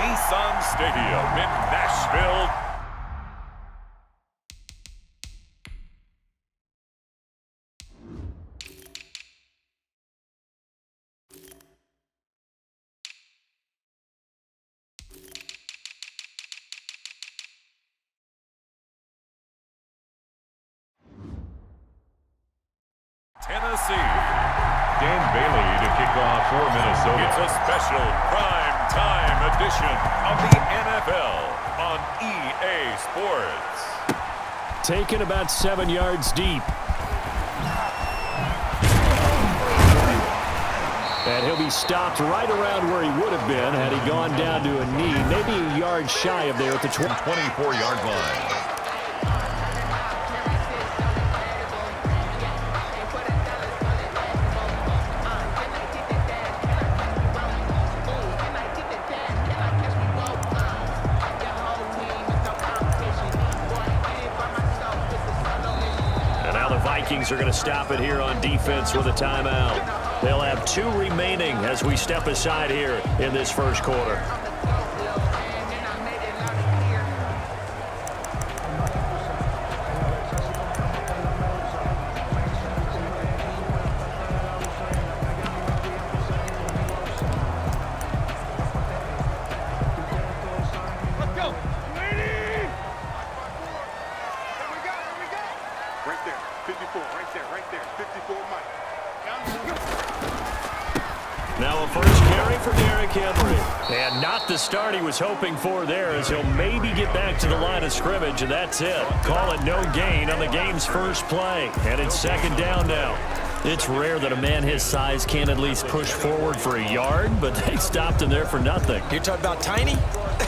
Nissan Stadium in Nashville. Tennessee. Dan Bailey to kick off for Minnesota. It's a special prime time edition of the NFL on EA Sports. Taken about 7 yards deep. And he'll be stopped right around where he would have been had he gone down to a knee, maybe a yard shy of there at the 24-yard line. Vikings are going to stop it here on defense with a timeout. They'll have 2 remaining as we step aside here in this first quarter. The start he was hoping for there as he'll maybe get back to the line of scrimmage, and that's it. Call it no gain on the game's first play, and it's second down now. It's rare that a man his size can at least push forward for a yard, but they stopped him there for nothing. You're talking about Tiny?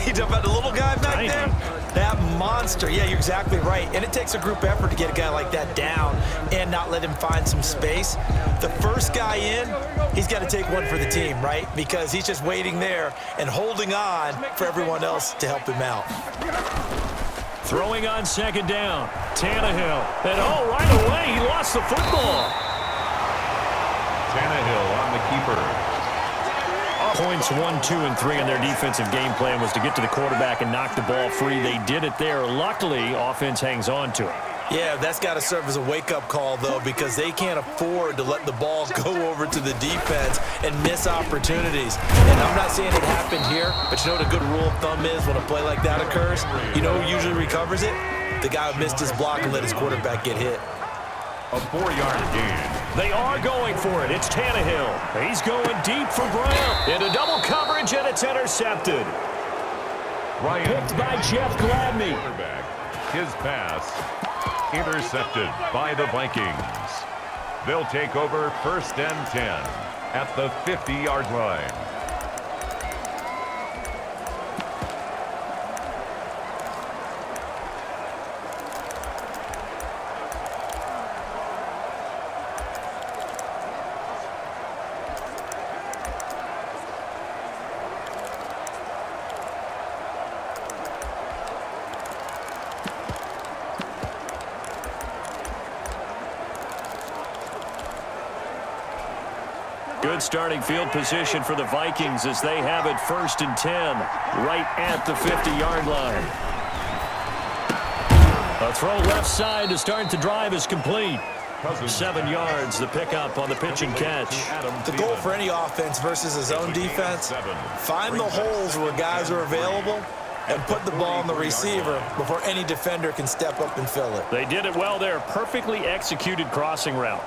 You talking about the little guy back there? That monster. Yeah, you're exactly right. And it takes a group effort to get a guy like that down and not let him find some space. The first guy in, he's got to take one for the team, right? Because he's just waiting there and holding on for everyone else to help him out. Throwing on second down. Tannehill. And right away, he lost the football. Tannehill on the keeper. Points 1, 2, and 3 in their defensive game plan was to get to the quarterback and knock the ball free. They did it there. Luckily, offense hangs on to it. Yeah, that's got to serve as a wake-up call, though, because they can't afford to let the ball go over to the defense and miss opportunities. And I'm not saying it happened here, but you know what a good rule of thumb is when a play like that occurs? You know who usually recovers it? The guy who missed his block and let his quarterback get hit. A 4-yard gain. They are going for it. It's Tannehill. He's going deep for Brown. Into double coverage, and it's intercepted. Picked by Jeff Gladney. His pass intercepted by the Vikings. They'll take over 1st and 10 at the 50-yard line. Good starting field position for the Vikings as they have it 1st and 10 right at the 50-yard line. A throw left side to start the drive is complete. 7 yards, the pickup on the pitch and catch. The goal for any offense versus his own defense, find the holes where guys are available and put the ball on the receiver before any defender can step up and fill it. They did it well there. Perfectly executed crossing route.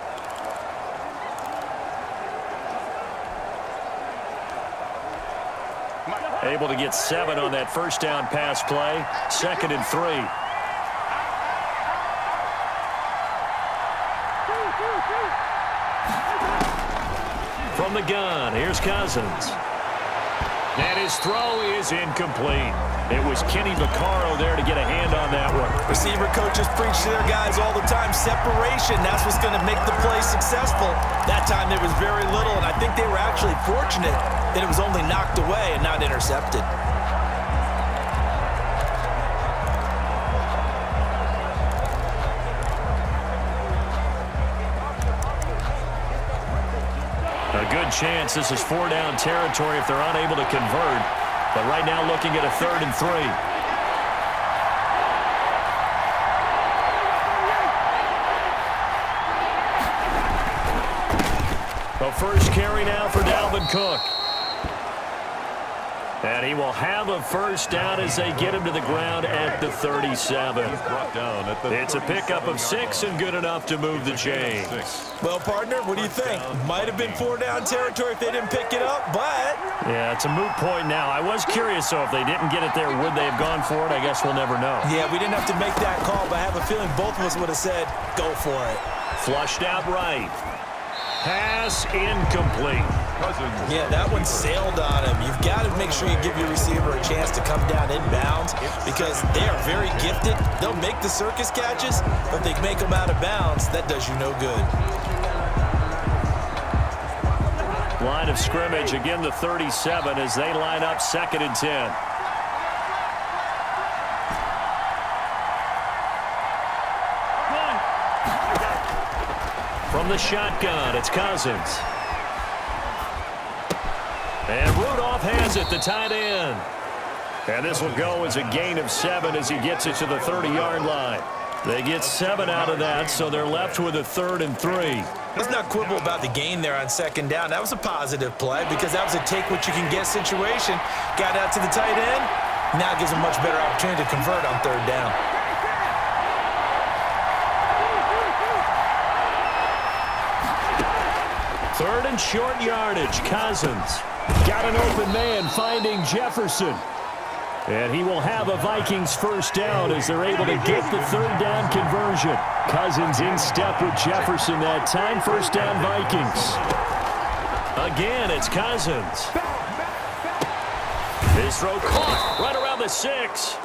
Able to get 7 on that first down pass play. 2nd and 3. From the gun, here's Cousins. And his throw is incomplete. It was Kenny Vaccaro there to get a hand on that one. Receiver coaches preach to their guys all the time. Separation, that's what's going to make the play successful. That time there was very little, and I think they were actually fortunate that it was only knocked away and not intercepted. A good chance this is 4-down territory if they're unable to convert. But right now looking at a 3rd and 3. The first carry now for Dalvin Cook. And he will have a first down as they get him to the ground at the 37. It's a pickup of 6 and good enough to move the chains. Well, partner, what do you think? Might have been 4-down territory if they didn't pick it up, but... Yeah, it's a moot point now. I was curious, so if they didn't get it there, would they have gone for it? I guess we'll never know. Yeah, we didn't have to make that call, but I have a feeling both of us would have said, go for it. Flushed out right. Pass incomplete. Yeah, that one sailed on him. You've got to make sure you give your receiver a chance to come down inbounds because they are very gifted. They'll make the circus catches, but they make them out of bounds. That does you no good. Line of scrimmage, again the 37 as they line up 2nd and 10. From the shotgun, it's Cousins. And Rudolph has it, the tight end. And this will go as a gain of 7 as he gets it to the 30-yard line. They get 7 out of that, so they're left with a 3rd and 3. Let's not quibble about the gain there on 2nd down. That was a positive play because that was a take-what-you-can-get situation. Got out to the tight end. Now gives him a much better opportunity to convert on 3rd down. Third and short yardage. Cousins got an open man finding Jefferson. And he will have a Vikings first down as they're able to get the 3rd down conversion. Cousins in step with Jefferson that time. First down Vikings. Again, it's Cousins. His throw caught right around the 6.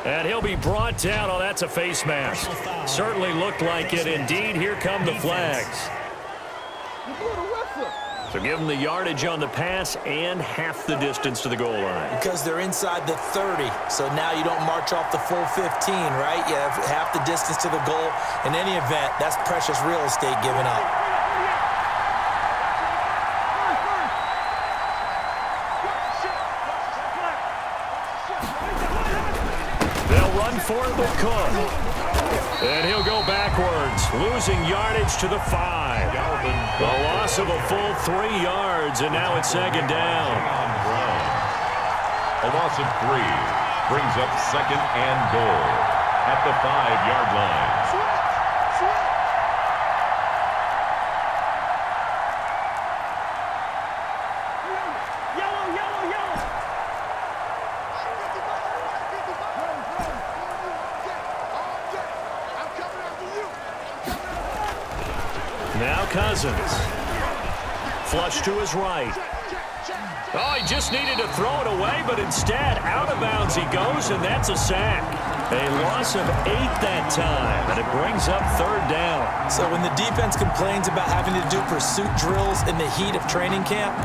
And he'll be brought down. Oh, that's a face mask. Certainly looked like it. Indeed, here come the flags. So give them the yardage on the pass and half the distance to the goal line. Because they're inside the 30, so now you don't march off the full 15, right? You have half the distance to the goal. In any event, that's precious real estate given up. They'll run for it with Cook. And he'll go backwards, losing yardage to the 5. A loss of a full 3 yards, and now it's 2nd down. A loss of 3 brings up 2nd and goal at the 5-yard line. Now Cousins. Flush to his right. Oh, he just needed to throw it away, but instead, out of bounds he goes, and that's a sack. A loss of 8 that time, and it brings up 3rd down. So when the defense complains about having to do pursuit drills in the heat of training camp,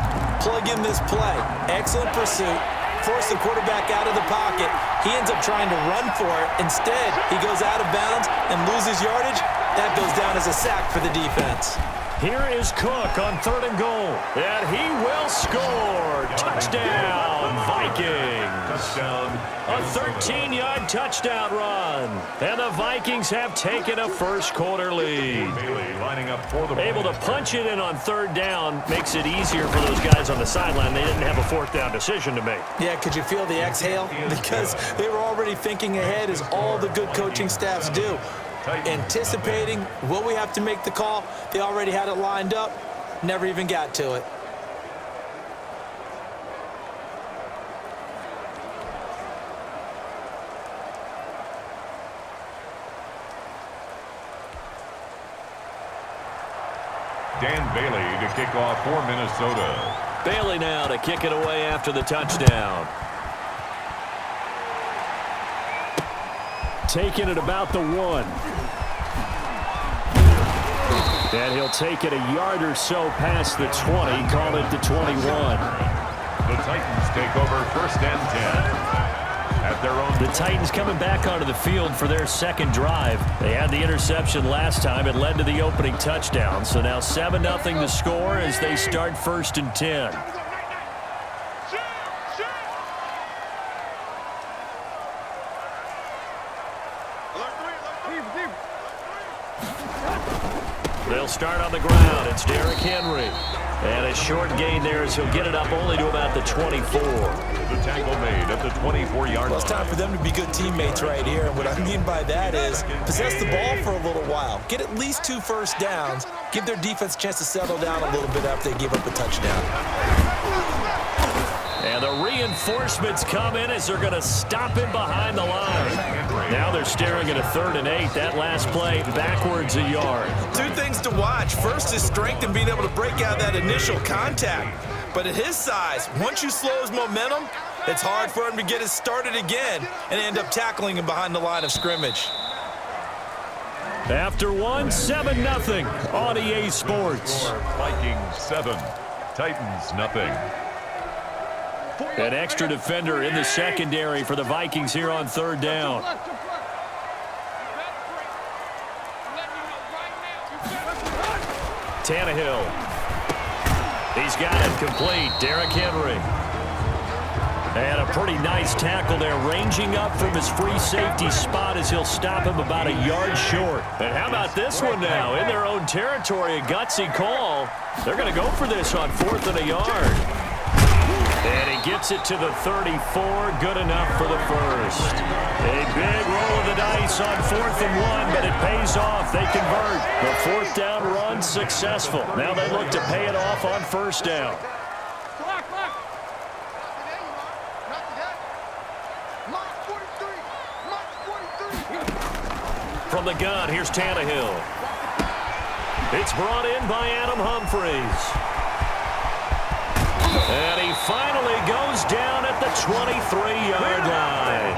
plug in this play. Excellent pursuit. Force the quarterback out of the pocket. He ends up trying to run for it. Instead, he goes out of bounds and loses yardage. That goes down as a sack for the defense. Here is Cook on 3rd and goal. And he will score. Touchdown, Vikings. Touchdown. A 13-yard touchdown run. And the Vikings have taken a first-quarter lead. Lining up for the Able to punch it in on 3rd down makes it easier for those guys on the sideline. They didn't have a 4th down decision to make. Yeah, could you feel the exhale? Because they were already thinking ahead as all the good coaching staffs do. Anticipating, will we have to make the call? They already had it lined up, never even got to it. Dan Bailey to kick off for Minnesota. Bailey now to kick it away after the touchdown. Taking it about the 1. And he'll take it a yard or so past the 20, call it the 21. The Titans take over 1st and 10 at their own. The Titans coming back onto the field for their 2nd drive. They had the interception last time. It led to the opening touchdown. So now 7-0 to score as they start 1st and 10. They'll start on the ground. It's Derrick Henry. And a short gain there as he'll get it up only to about the 24. The tackle made at the 24-yard line. Well, it's time for them to be good teammates right here. And what I mean by that is possess the ball for a little while. Get at least 2 first downs. Give their defense a chance to settle down a little bit after they give up a touchdown. And the reinforcements come in as they're going to stop him behind the line. Now they're staring at a 3rd and 8. That last play backwards a yard. 2 things to watch. First is strength and being able to break out that initial contact. But at his size, once you slow his momentum, it's hard for him to get it started again and end up tackling him behind the line of scrimmage. After 1, 7-0 on EA Sports. Vikings 7, Titans nothing. An extra defender in the secondary for the Vikings here on 3rd down. Tannehill. He's got it complete. Derrick Henry. And a pretty nice tackle there, ranging up from his free safety spot as he'll stop him about a yard short. And how about this one now? In their own territory, a gutsy call. They're going to go for this on 4th and a yard. And he gets it to the 34, good enough for the first. A big roll of the dice on 4th and 1, but it pays off. They convert. The 4th down run successful. Now they look to pay it off on 1st down. From the gun, here's Tannehill. It's brought in by Adam Humphries. And he finally goes down at the 23-yard line.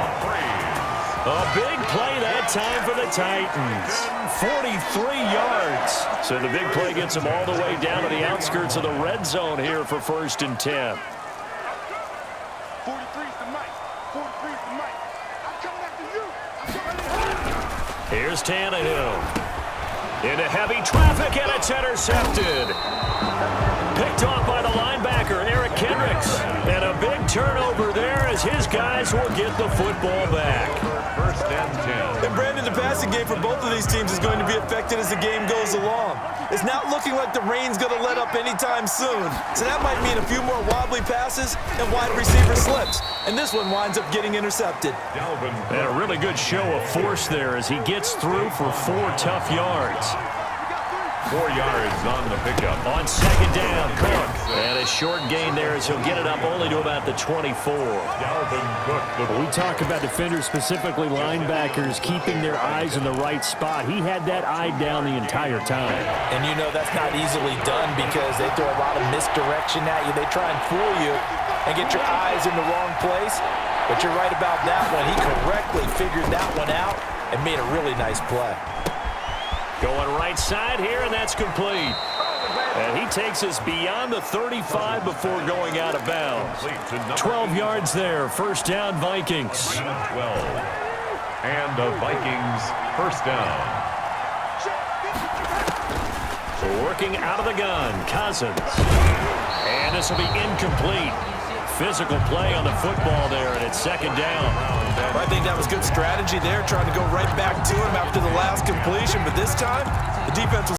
A big play that time for the Titans. 43 yards. So the big play gets him all the way down to the outskirts of the red zone here for 1st and 10. 43's the mic. 43's the mic. I'm coming after you. Here's Tannehill. Into heavy traffic, and it's intercepted. Picked off by the linebacker, Eric Kendricks. And a big turnover there as his guys will get the football back. 1st and 10. And Brandon, the passing game for both of these teams is going to be affected as the game goes along. It's not looking like the rain's going to let up anytime soon. So that might mean a few more wobbly passes and wide receiver slips. And this one winds up getting intercepted. And a really good show of force there as he gets through for 4 tough yards. 4 yards on the pickup. On 2nd down, Cook. And a short gain there as he'll get it up only to about the 24. Cook. We talk about defenders, specifically linebackers, keeping their eyes in the right spot. He had that eye down the entire time. And you know that's not easily done because they throw a lot of misdirection at you. They try and fool you and get your eyes in the wrong place. But you're right about that one. He correctly figured that one out and made a really nice play. Going right side here, and that's complete. And he takes us beyond the 35 before going out of bounds. 12 yards there. 1st down, Vikings. 12. And the Vikings 1st down. Working out of the gun, Cousins. And this will be incomplete. Physical play on the football there, and it's 2nd down. I think that was good strategy there, trying to go right back to him after the last completion. But this time, the defense was